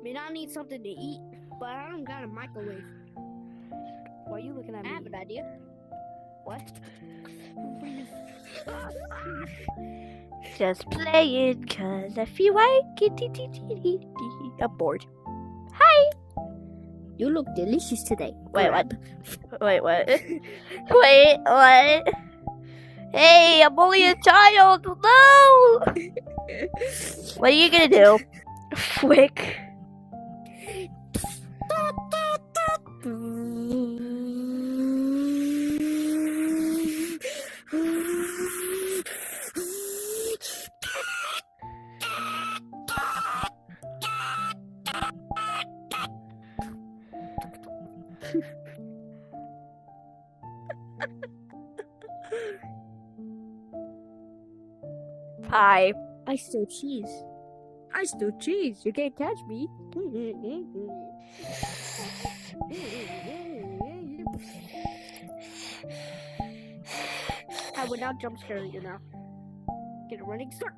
mean, I need something to eat, but I don't got a microwave. Why are you looking at I me? have an idea. What? Just playing, cause I feel like it. I'm bored. Hi! You look delicious today. Wait, what? Wait, what? Wait, what? Hey, I'm only a child! No! What are you gonna do? Flick. Hi. I steal cheese. I steal cheese. You can't catch me. I would not jump scare you now. Get a running start.